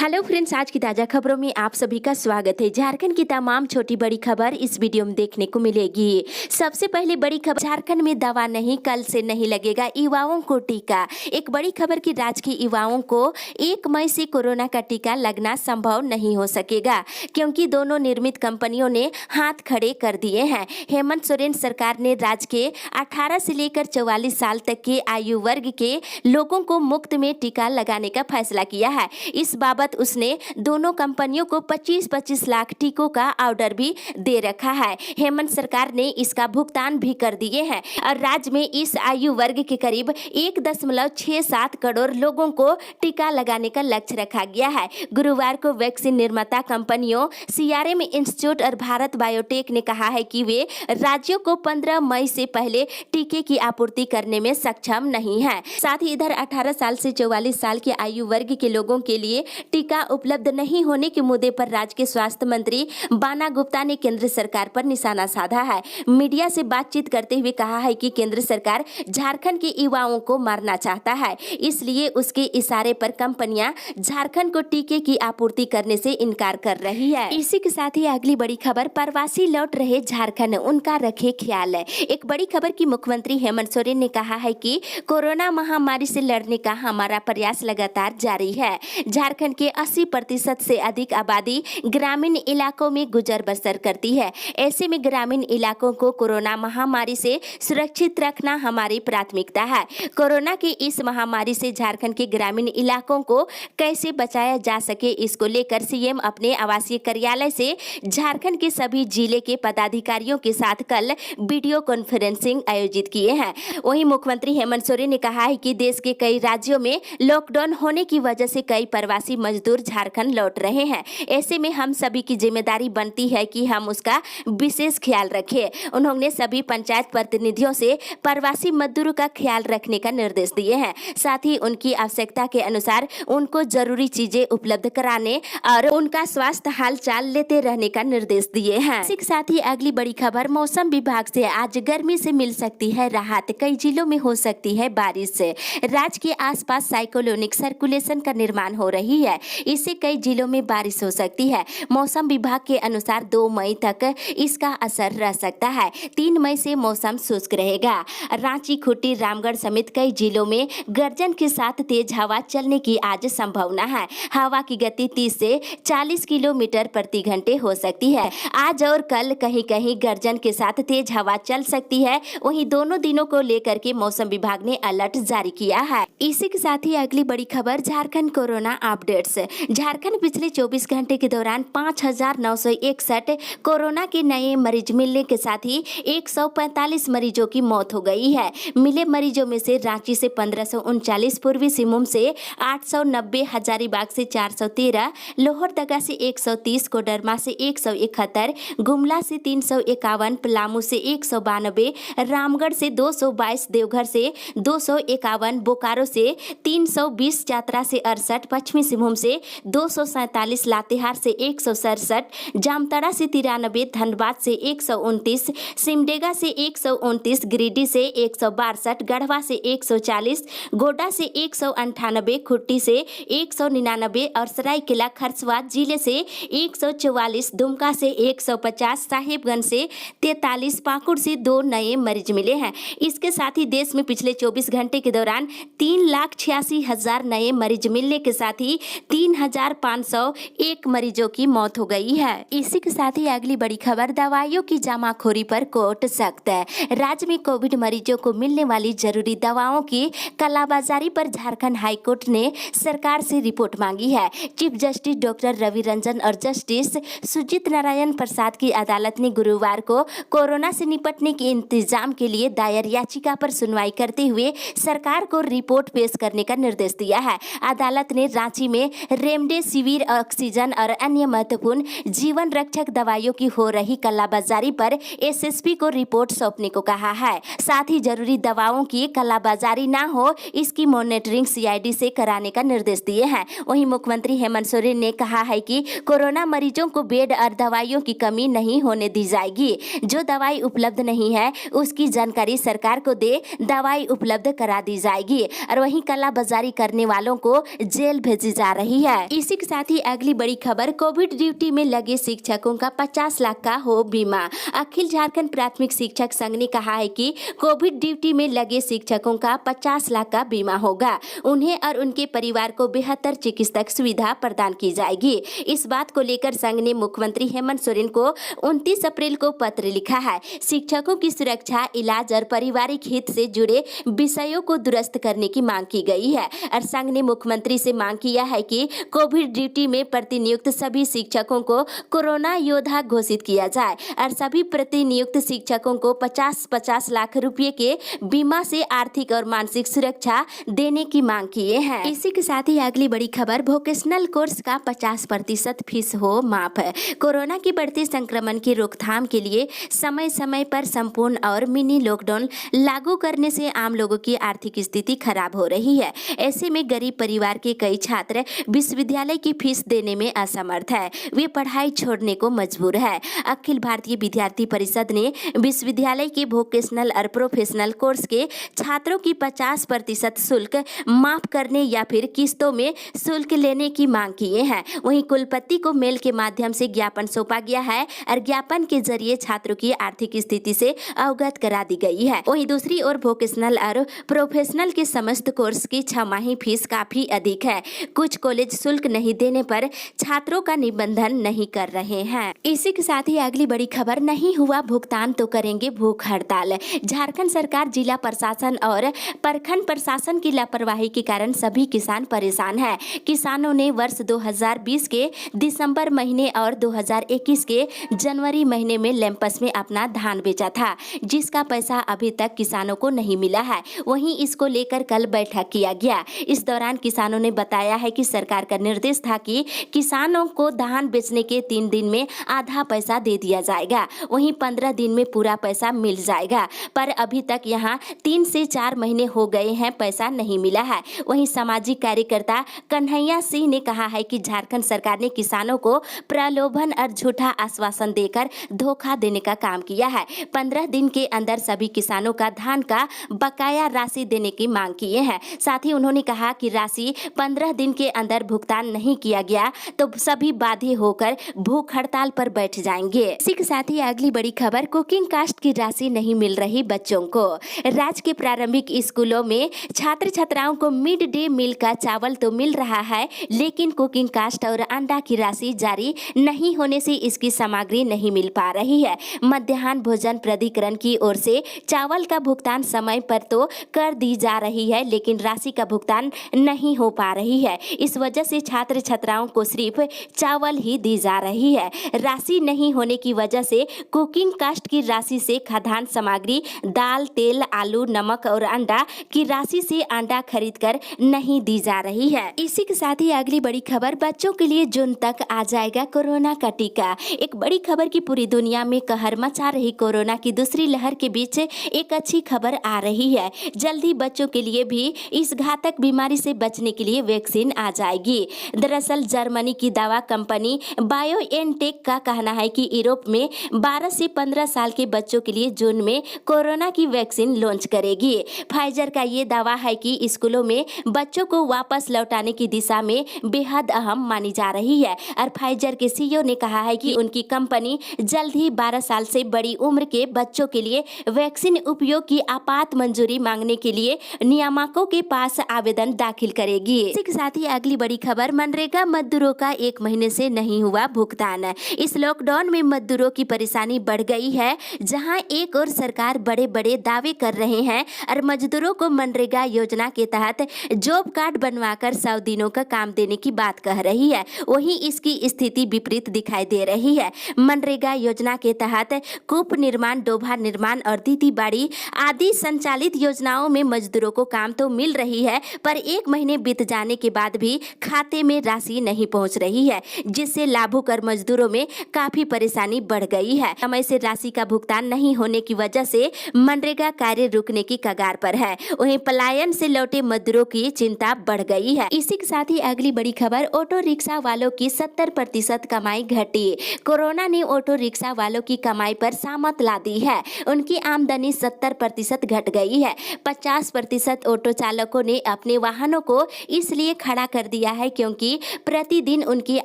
Hello friends, आज की ताज़ा खबरों में आप सभी का स्वागत है। झारखंड की तमाम छोटी बड़ी खबर इस वीडियो में देखने को मिलेगी। सबसे पहले बड़ी खबर, झारखंड में दवा नहीं, कल से नहीं लगेगा युवाओं को टीका। एक बड़ी खबर कि राज्य के युवाओं को 1 मई से कोरोना का टीका लगना संभव नहीं हो सकेगा, क्योंकि दोनों निर्मित कंपनियों ने हाथ खड़े कर दिए हैं। हेमंत सोरेन सरकार ने राज्य के 18 से लेकर 44 साल तक के आयु वर्ग के लोगों को मुफ्त में टीका लगाने का फैसला किया है। इस बाबत उसने दोनों कंपनियों को 25-25 लाख टीकों का ऑर्डर भी दे रखा है। हेमंत सरकार ने इसका भुगतान भी कर दिए हैं और राज्य में इस आयु वर्ग के करीब 1.67 करोड़ लोगों को टीका लगाने का लक्ष्य रखा गया है। गुरुवार को वैक्सीन निर्माता कंपनियों सीरम इंस्टीट्यूट और भारत बायोटेक ने कहा है कि वे राज्यों को 15 मई से पहले टीके की आपूर्ति करने में सक्षम नहीं है। साथ ही इधर 18 साल से 44 साल के आयु वर्ग के लोगों के लिए टीका उपलब्ध नहीं होने के मुद्दे पर राज्य के स्वास्थ्य मंत्री बाना गुप्ता ने केंद्र सरकार पर निशाना साधा है। मीडिया से बातचीत करते हुए कहा है कि केंद्र सरकार झारखंड के युवाओं को मारना चाहता है, इसलिए उसके इशारे पर कंपनियां झारखंड को टीके की आपूर्ति करने से इनकार कर रही है। इसी के साथ ही अगली बड़ी खबर, प्रवासी लौट रहे झारखंड, उनका रखे ख्याल। एक बड़ी खबर की मुख्यमंत्री हेमंत सोरेन ने कहा है कि कोरोना महामारी से लड़ने का हमारा प्रयास लगातार जारी है। झारखंड के 80% से अधिक आबादी ग्रामीण इलाकों में गुजर बसर करती है। ऐसे में ग्रामीण इलाकों को कोरोना महामारी से सुरक्षित रखना हमारी प्राथमिकता है। कोरोना की इस महामारी से झारखंड के ग्रामीण इलाकों को कैसे बचाया जा सके, इसको लेकर सीएम अपने आवासीय कार्यालय से झारखंड के सभी जिले के पदाधिकारियों के साथ कल वीडियो कॉन्फ्रेंसिंग आयोजित किए हैं। वहीं मुख्यमंत्री हेमंत सोरेन ने कहा है कि देश के कई राज्यों में लॉकडाउन होने की वजह से कई प्रवासी मजदूर झारखंड लौट रहे हैं। ऐसे में हम सभी की जिम्मेदारी बनती है कि हम उसका विशेष ख्याल रखें। उन्होंने सभी पंचायत प्रतिनिधियों से प्रवासी मजदूरों का ख्याल रखने का निर्देश दिए हैं। साथ ही उनकी आवश्यकता के अनुसार उनको जरूरी चीजें उपलब्ध कराने और उनका स्वास्थ्य हालचाल लेते रहने का निर्देश दिए हैं। इसी के साथ ही अगली बड़ी खबर, मौसम विभाग से आज गर्मी से मिल सकती है राहत, कई जिलों में हो सकती है बारिश से। राज्य के आसपास साइक्लोनिक सर्कुलेशन का निर्माण हो रही है, इससे कई जिलों में बारिश हो सकती है। मौसम विभाग के अनुसार 2 मई तक इसका असर रह सकता है। 3 मई से मौसम शुष्क रहेगा। रांची, खूंटी, रामगढ़ समेत कई जिलों में गर्जन के साथ तेज हवा चलने की आज संभावना है। हवा की गति 30 से 40 किलोमीटर प्रति घंटे हो सकती है। आज और कल कहीं कहीं गर्जन के साथ तेज हवा चल सकती है। वहीं दोनों दिनों को लेकर के मौसम विभाग ने अलर्ट जारी किया है। इसी के साथ ही अगली बड़ी खबर, झारखंड कोरोना अपडेट्स। झारखंड पिछले 24 घंटे के दौरान 5,961 कोरोना के नए मरीज मिलने के साथ ही 145 मरीजों की मौत हो गई है। मिले मरीजों में से रांची से 1539, पूर्वी सिंहभूम से 890, हजारीबाग से 413, लोहरदगा से 130, कोडरमा से 171, गुमला से 351, पलामू से 192, रामगढ़ से 222, देवघर से 251, बोकारो से 320, चतरा से 68, पश्चिमी सिंहभूम से 247, लातेहार से 167, जामताड़ा से 93, धनबाद से 129, सिमडेगा से 129, गिरिडीह से 162, गढ़वा से 140, गोड्डा से 198, खुट्टी से 199 और सरायकेला खरसवा जिले से 144, दुमका से 150, साहिबगंज से 43, पाकुड़ से 2 नए मरीज मिले हैं। इसके साथ ही देश में पिछले 24 घंटे के दौरान 3,86,000 नए मरीज मिलने के साथ ही 3,501 मरीजों की मौत हो गई है। इसी के साथ ही अगली बड़ी खबर, दवाइयों की जमाखोरी पर कोर्ट सख्त है। राज्य में कोविड मरीजों को मिलने वाली जरूरी दवाओं की कालाबाजारी पर झारखंड हाईकोर्ट ने सरकार से रिपोर्ट मांगी है। Chief justice doctor Ravi Ranjan और जस्टिस सुजीत नारायण प्रसाद की अदालत ने गुरुवार को कोरोना से निपटने के इंतजाम के लिए दायर याचिका पर सुनवाई करते हुए सरकार को रिपोर्ट पेश करने का निर्देश दिया है। अदालत ने रांची में रेमडेसिविर, ऑक्सीजन और अन्य महत्वपूर्ण जीवन रक्षक दवाइयों की हो रही कालाबाजारी पर एसएसपी को रिपोर्ट सौंपने को कहा है। साथ ही जरूरी दवाओं की कालाबाजारी ना हो, इसकी मॉनिटरिंग सीआईडी से कराने का निर्देश दिए हैं। वहीं मुख्यमंत्री हेमंत सोरेन ने कहा है कि कोरोना मरीजों को बेड और दवाइयों की कमी नहीं होने दी जाएगी। जो दवाई उपलब्ध नहीं है उसकी जानकारी सरकार को दे दवाई उपलब्ध करा दी जाएगी और वहीं कालाबाजारी करने वालों को जेल भेजी जा रही रही है। इसी के साथ ही अगली बड़ी खबर, कोविड ड्यूटी में लगे शिक्षकों का 50 लाख का हो बीमा। अखिल झारखंड प्राथमिक शिक्षक संघ ने कहा है कि कोविड ड्यूटी में लगे शिक्षकों का 50 लाख का बीमा होगा। उन्हें और उनके परिवार को बेहतर चिकित्सक सुविधा प्रदान की जाएगी। इस बात को लेकर संघ ने मुख्यमंत्री हेमंत सोरेन को 29 अप्रैल को पत्र लिखा है। शिक्षकों की सुरक्षा, इलाज और पारिवारिक हित से जुड़े विषयों को दुरुस्त करने की मांग की गई है और संघ ने मुख्यमंत्री से मांग किया है कि कोविड ड्यूटी में प्रतिनियुक्त सभी शिक्षकों को कोरोना योद्धा घोषित किया जाए और सभी प्रतिनियुक्त शिक्षकों को 50-50 लाख रुपए के बीमा से आर्थिक और मानसिक सुरक्षा देने की मांग किए हैं। इसी के साथ ही अगली बड़ी खबर, वोकेशनल कोर्स का 50% फीस हो माफ। कोरोना के बढ़ते संक्रमण की रोकथाम के लिए समय समय पर संपूर्ण और मिनी लॉकडाउन लागू करने से आम लोगों की आर्थिक स्थिति खराब हो रही है। ऐसे में गरीब परिवार के कई छात्र विश्वविद्यालय की फीस देने में असमर्थ है, वे पढ़ाई छोड़ने को मजबूर है। अखिल भारतीय विद्यार्थी परिषद ने विश्वविद्यालय के वोकेशनल और प्रोफेशनल कोर्स के छात्रों की 50% शुल्क माफ करने या फिर किस्तों में शुल्क लेने की मांग किए हैं। वहीं कुलपति को मेल के माध्यम से ज्ञापन सौंपा गया है और ज्ञापन के जरिए छात्रों की आर्थिक स्थिति से अवगत करा दी गई है। वहीं दूसरी ओर वोकेशनल और प्रोफेशनल के समस्त कोर्स की 6 माही फीस काफी अधिक है। कुछ कॉलेज शुल्क नहीं देने पर छात्रों का निबंधन नहीं कर रहे हैं। इसी के साथ ही अगली बड़ी खबर, नहीं हुआ भुगतान तो करेंगे भूख हड़ताल। झारखंड सरकार, जिला प्रशासन और प्रखंड प्रशासन की लापरवाही के कारण सभी किसान परेशान हैं। किसानों ने वर्ष 2020 के दिसंबर महीने और 2021 के जनवरी महीने में लैंपस में अपना धान बेचा था, जिसका पैसा अभी तक किसानों को नहीं मिला है। वहीं इसको लेकर कल बैठक किया गया। इस दौरान किसानों ने बताया है कि सरकार का निर्देश था कि किसानों को धान बेचने के 3 दिन में आधा पैसा दे दिया जाएगा, वहीं 15 दिन में पूरा पैसा मिल जाएगा, पर अभी तक यहाँ 3 से 4 महीने हो गए हैं, पैसा नहीं मिला है। वहीं सामाजिक कार्यकर्ता कन्हैया सिंह ने कहा है कि झारखंड सरकार ने किसानों को प्रलोभन और झूठा आश्वासन देकर धोखा देने का काम किया है। 15 दिन के अंदर सभी किसानों का धान का बकाया राशि देने की मांग किए हैं। साथ ही उन्होंने कहा कि राशि 15 दिन के अंदर भुगतान नहीं किया गया तो सभी बाध्य होकर भूख हड़ताल पर बैठ जाएंगे। इसी के साथ ही अगली बड़ी खबर, कुकिंग कास्ट की राशि नहीं मिल रही बच्चों को। राज्य के प्रारंभिक स्कूलों में छात्र छात्राओं को मिड डे मील का चावल तो मिल रहा है, लेकिन कुकिंग कास्ट और अंडा की राशि जारी नहीं होने से इसकी सामग्री नहीं मिल पा रही है। मध्याह्न भोजन प्राधिकरण की ओर से चावल का भुगतान समय पर तो कर दी जा रही है, लेकिन राशि का भुगतान नहीं हो पा रही है। इस वजह से छात्र छात्राओं को सिर्फ चावल ही दी जा रही है। राशि नहीं होने की वजह से कुकिंग कास्ट की राशि से खाद्यान्न सामग्री, दाल, तेल, आलू, नमक और अंडा की राशि से अंडा खरीद कर नहीं दी जा रही है। इसी के साथ ही अगली बड़ी खबर, बच्चों के लिए जून तक आ जाएगा कोरोना का टीका। एक बड़ी खबर की पूरी दुनिया में कहर मचा रही कोरोना की दूसरी लहर के बीच एक अच्छी खबर आ रही है। जल्द ही बच्चों के लिए भी इस घातक बीमारी से बचने के लिए वैक्सीन आ जाएगी। दरअसल जर्मनी की दवा कंपनी बायोएनटेक का कहना है कि यूरोप में 12 से 15 साल के बच्चों के लिए जून में कोरोना की वैक्सीन लॉन्च करेगी। फाइजर का ये दावा है कि स्कूलों में बच्चों को वापस लौटाने की दिशा में बेहद अहम मानी जा रही है और फाइजर के सीईओ ने कहा है कि उनकी कंपनी जल्द ही 12 साल से बड़ी उम्र के बच्चों के लिए वैक्सीन उपयोग की आपात मंजूरी मांगने के लिए नियामकों के पास आवेदन दाखिल करेगी। इसी के साथ ही अगली बड़ी खबर, मनरेगा मजदूरों का 1 महीने से नहीं हुआ भुगतान। इस लॉकडाउन में मजदूरों की परेशानी बढ़ गई है, जहां एक और सरकार बड़े बड़े दावे कर रहे हैं और मजदूरों को मनरेगा योजना के तहत जॉब कार्ड बनवाकर 100 दिनों का काम देने की बात कह रही है, वहीं इसकी स्थिति विपरीत दिखाई दे रही है। मनरेगा योजना के तहत कूप निर्माण, डोभा निर्माण और दीदी बाड़ी आदि संचालित योजनाओं में मजदूरों को काम तो मिल रही है, पर 1 महीने बीत जाने के बाद भी खाते में राशि नहीं पहुंच रही है, जिससे लाभुक और मजदूरों में काफी परेशानी बढ़ गई है। समय से राशि का भुगतान नहीं होने की वजह से मनरेगा कार्य रुकने की कगार पर है। वहीं पलायन से लौटे मजदूरों की चिंता बढ़ गई है। इसी के साथ ही अगली बड़ी खबर, ऑटो रिक्शा वालों की 70% कमाई घटी। कोरोना ने ऑटो रिक्शा वालों की कमाई पर सामत ला दी है। उनकी आमदनी 70% घट गई है। 50% ऑटो चालकों ने अपने वाहनों को इसलिए खड़ा कर दिया है क्योंकि प्रतिदिन उनकी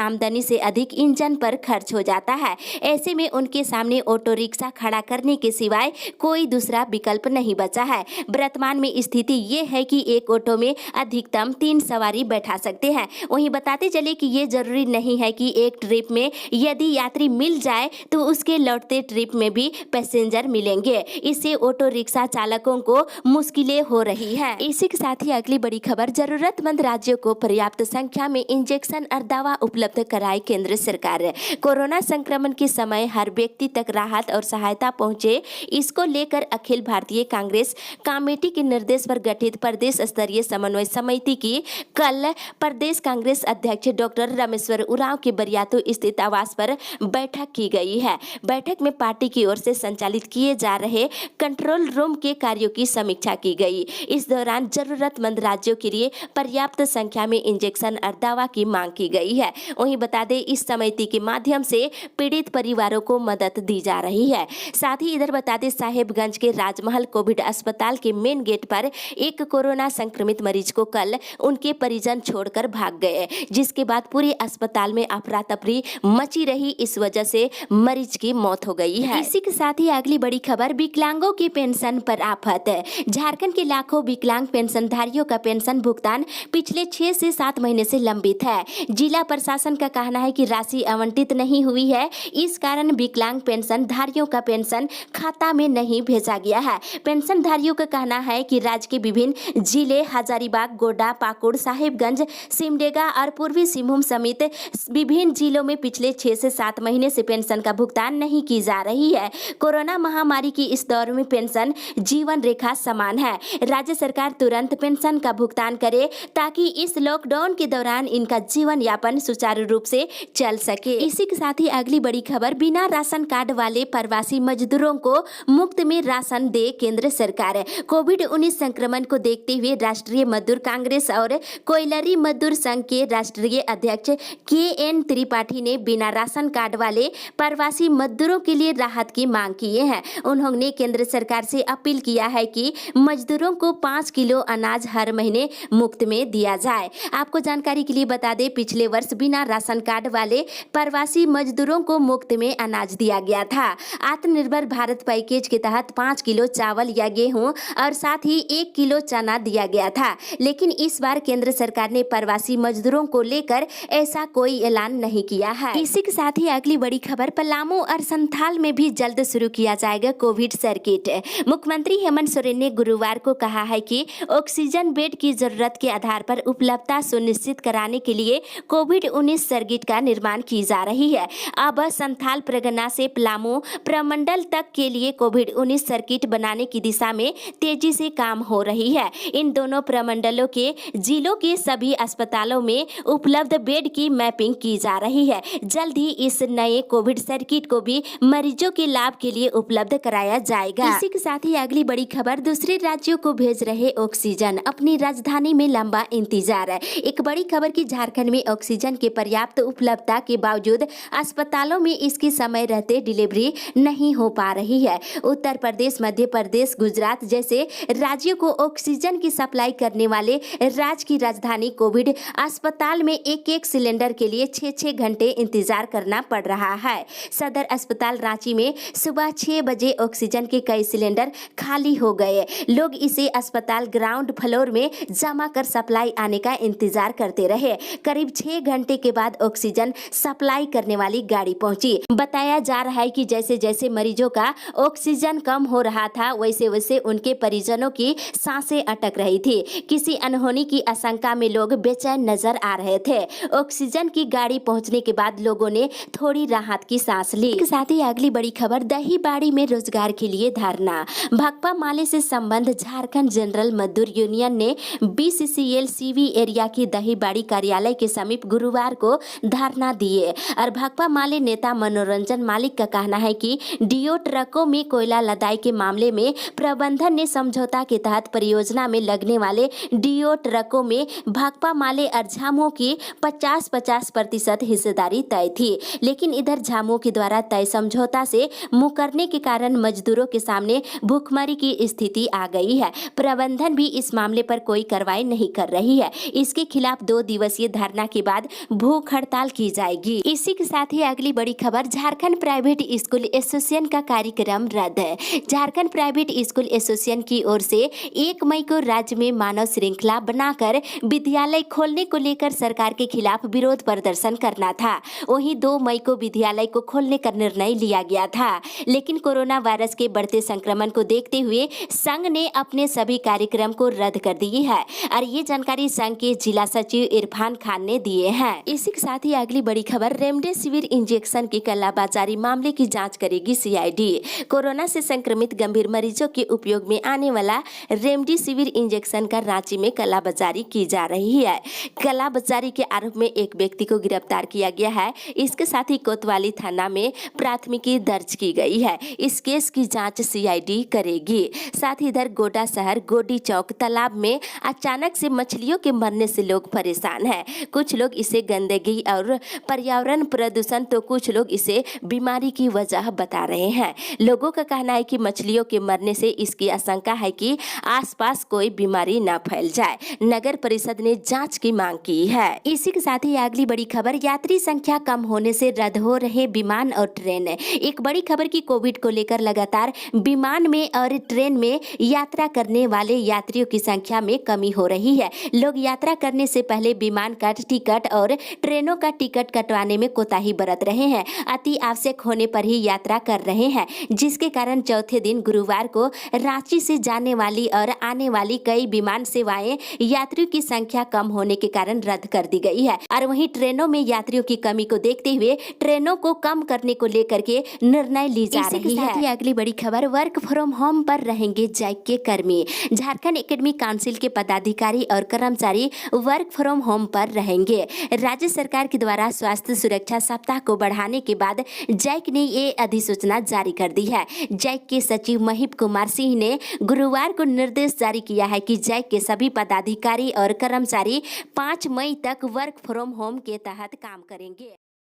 आमदनी से अधिक ईंधन पर खर्च हो जाता है। ऐसे में उनके सामने ऑटो रिक्शा खड़ा करने के सिवाय कोई दूसरा विकल्प नहीं बचा है। वर्तमान में स्थिति ये है कि एक ऑटो में अधिकतम 3 सवारी बैठा सकते हैं। वहीं बताते चले कि ये जरूरी नहीं है कि एक ट्रिप में यदि यात्री मिल जाए तो उसके लौटते ट्रिप में भी पैसेंजर मिलेंगे। इससे ऑटो रिक्शा चालकों को मुश्किलें हो रही हैं। इसी के साथ ही अगली बड़ी खबर, जरूरतमंद राज्यों को पर्याप्त संख्या में इंजेक्शन और दवा उपलब्ध कराए केंद्र सरकार। कोरोना संक्रमण के समय हर व्यक्ति तक राहत और सहायता पहुंचे, इसको लेकर अखिल भारतीय कांग्रेस कमेटी के निर्देश पर गठित प्रदेश स्तरीय समन्वय समिति की कल प्रदेश कांग्रेस अध्यक्ष डॉक्टर रामेश्वर उरांव के बरियातू स्थित आवास पर बैठक की गई है। बैठक में पार्टी की ओर से संचालित किए जा रहे कंट्रोल रूम के कार्यों की समीक्षा की गई। इस दौरान जरूरतमंद राज्यों के लिए पर्याप्त संख्या में इंजेक्शन और दवा की मांग की गई है। वहीं बता दें, इस समिति के माध्यम से पीड़ित परिवारों को मदद दी जा रही है। साथ ही इधर बता दें, साहेबगंज के राजमहल कोविड अस्पताल के मेन गेट पर एक कोरोना संक्रमित मरीज को कल उनके परिजन छोड़कर भाग गए, जिसके बाद पूरे अस्पताल में अफरा तफरी मची रही। इस वजह से मरीज की मौत हो गई है। इसी के साथ ही अगली बड़ी खबर, विकलांगों की पेंशन पर आफत। झारखंड के लाखों विकलांग पेंशनधारियों का पेंशन भुगतान पिछले 6 से 7 महीने से लंबित है। जिला प्रशासन का कहना है कि राशि आवंटित नहीं हुई है, इस कारण विकलांग पेंशनधारियों का पेंशन खाता में नहीं भेजा गया है। पेंशनधारियों का कहना है कि राज्य के विभिन्न जिले हजारीबाग, गोड्डा, पाकुड़, साहिबगंज, सिमडेगा और पूर्वी सिंहभूम समेत विभिन्न जिलों में पिछले 6 से 7 महीने से पेंशन का भुगतान नहीं की जा रही है। कोरोना महामारी की इस दौर में पेंशन जीवन रेखा समान है। राज्य सरकार तुरंत पेंशन का भुगतान करे ताकि इस लॉकडाउन के दौरान इनका जीवन यापन सुचारू रूप से चल सके। इसी के साथ ही अगली बड़ी खबर, बिना राशन कार्ड वाले प्रवासी मजदूरों को मुफ्त में राशन दे केंद्र सरकार। कोविड-19 संक्रमण को देखते हुए राष्ट्रीय मजदूर कांग्रेस और कोयलरी मजदूर संघ के राष्ट्रीय अध्यक्ष KN त्रिपाठी ने बिना राशन कार्ड वाले प्रवासी मजदूरों के लिए राहत की मांग की है। उन्होंने केंद्र सरकार से अपील किया है कि मजदूरों को 5 किलो अनाज हर महीने मुफ्त में दिया जाए। आपको जानकारी के लिए बता दें, पिछले वर्ष बिना राशन कार्ड वाले प्रवासी मजदूरों को मुफ्त में अनाज दिया गया था। आत्मनिर्भर भारत पैकेज के तहत 5 किलो चावल या गेहूं और साथ ही 1 किलो चना दिया गया था, लेकिन इस बार केंद्र सरकार ने प्रवासी मजदूरों को लेकर ऐसा कोई ऐलान नहीं किया है। इसी के साथ ही अगली बड़ी खबर, पलामू और संथाल में भी जल्द शुरू किया जाएगा कोविड सर्किट। मुख्यमंत्री हेमंत सोरेन ने गुरुवार को कहा है कि ऑक्सीजन बेड की जरूरत के आधार पर उपलब्धता सुनिश्चित कराने के लिए कोविड-19 सर्किट का निर्माण की जा रही है। अब संथाल परगना से पलामू प्रमंडल तक के लिए कोविड-19 सर्किट बनाने की दिशा में तेजी से काम हो रही है। इन दोनों प्रमंडलों के जिलों के सभी अस्पतालों में उपलब्ध बेड की मैपिंग की जा रही है। जल्द ही इस नए कोविड सर्किट को भी मरीजों के लाभ के लिए उपलब्ध कराया जाएगा। इसी के साथ ही अगली बड़ी खबर, दूसरे राज्यों को भेज रहे ऑक्सीजन, अपनी राजधानी में लंबा इंतजार। एक बड़ी खबर की झारखंड में ऑक्सीजन के पर्याप्त उपलब्धता के बावजूद अस्पतालों में इसकी समय रहते डिलीवरी नहीं हो पा रही है। उत्तर प्रदेश, मध्य प्रदेश, गुजरात जैसे राज्यों को ऑक्सीजन की सप्लाई करने वाले राज्य की राजधानी कोविड अस्पताल में एक सिलेंडर के लिए 6-6 घंटे इंतजार करना पड़ रहा है। सदर अस्पताल रांची में सुबह 6 बजे ऑक्सीजन के कई सिलेंडर खाली हो गए। लोग इसे अस्पताल ग्राउंड फ्लोर में जमा कर सप्लाई आने का इंतजार करते रहे। करीब 6 घंटे के बाद ऑक्सीजन सप्लाई करने वाली गाड़ी पहुंची। बताया जा रहा है कि जैसे जैसे मरीजों का ऑक्सीजन कम हो रहा था, वैसे वैसे उनके परिजनों की सांसें अटक रही थी। किसी अनहोनी की आशंका में लोग बेचैन नजर आ रहे थे। ऑक्सीजन की गाड़ी पहुंचने के बाद लोगों ने थोड़ी राहत की सांस ली। इसके साथ ही अगली बड़ी खबर, दहीबाड़ी में रोजगार के लिए धरना। भाकपा माले से संबंध झारखंड जनरल मजदूर यूनियन ने BCCL CV एरिया की दहीबाड़ी कार्यालय के समीप गुरुवार को धरना दिए और भाकपा माले नेता मनोरंजन मालिक का कहना है कि डीओ ट्रकों में कोयला लदाई के मामले में प्रबंधन ने समझौता के तहत परियोजना में लगने वाले डीओ ट्रकों में भाकपा माले और झामुमो की 50-50% हिस्सेदारी तय थी, लेकिन इधर झामुमो के द्वारा तय समझौता से मुकरने के कारण मजदूरों के सामने भूखमरी की स्थिति आ गई है। प्रबंधन भी इस मामले पर कोई कार्रवाई नहीं कर रही है। इसके खिलाफ 2 दिवसीय धरना के बाद भूख हड़ताल की जाएगी। इसी के साथ ही अगली बड़ी खबर, झारखंड प्राइवेट स्कूल एसोसिएशन का कार्यक्रम रद्द है। झारखंड प्राइवेट स्कूल एसोसिएशन की ओर से 1 मई को राज्य में मानव श्रृंखला बनाकर विद्यालय खोलने को लेकर सरकार के खिलाफ विरोध प्रदर्शन करना था। वहीं 2 मई को विद्यालय को खोलने का निर्णय लिया गया था, लेकिन कोरोना वायरस के बढ़ते संक्रमण को देखते हुए संघ ने अपने सभी कार्यक्रम को रद्द कर दी है और ये जानकारी संघ के जिला सचिव इरफान खान ने दिए हैं। इसी के साथ ही अगली बड़ी खबर, रेमडेसिविर इंजेक्शन की कालाबाजारी मामले की जांच करेगी सीआईडी। कोरोना से संक्रमित गंभीर मरीजों के उपयोग में आने वाला रेमडेसिविर इंजेक्शन का रांची में कालाबाजारी की जा रही है। कालाबाजारी के आरोप में एक व्यक्ति को गिरफ्तार किया गया है। इसके साथ ही कोतवाली थाना में प्राथमिकी दर्ज की गई है। इस केस की जांच सीआईडी करेगी। साथ ही इधर गोड्डा शहर गोडी चौक तालाब में अचानक से मछलियों के मरने से लोग परेशान हैं। कुछ लोग इसे गंदगी और पर्यावरण प्रदूषण तो कुछ लोग इसे बीमारी की वजह बता रहे हैं। लोगों का कहना है कि मछलियों के मरने से इसकी आशंका है कि आसपास कोई बीमारी न फैल जाए। नगर परिषद ने जांच की मांग की है। इसी के साथ ही अगली बड़ी खबर, यात्री संख्या कम होने से रद्द हो रहे विमान और ट्रेन। एक बड़ी खबर की कोविड को लेकर लगातार विमान में और ट्रेन में यात्रा करने वाले यात्रियों की संख्या में कमी हो रही है। लोग यात्रा करने से पहले विमान का टिकट और ट्रेनों का टिकट कटवाने में कोताही बरत रहे हैं। अति आवश्यक होने पर ही यात्रा कर रहे हैं, जिसके कारण चौथे दिन गुरुवार को रांची से जाने वाली और आने वाली कई विमान सेवाएं यात्रियों की संख्या कम होने के कारण रद्द कर दी गई है। और वहीं ट्रेनों में यात्रियों की कमी को देखते हुए ट्रेनों को कम करने को लेकर के निर्णय ली जा रही है। अगली बड़ी खबर, वर्क फ्रॉम होम पर रहेंगे जैक के कर्मी। झारखंड एकेडमिक काउंसिल के पदाधिकारी और कर्मचारी वर्क फ्रॉम होम पर रहेंगे। राज्य सरकार के द्वारा स्वास्थ्य सुरक्षा सप्ताह को बढ़ाने के बाद जैक ने ये अधिसूचना जारी कर दी है। जैक के सचिव महिप कुमार सिंह ने गुरुवार को निर्देश जारी किया है कि जैक के सभी पदाधिकारी और कर्मचारी 5 मई तक वर्क फ्रॉम होम के तहत काम करेंगे।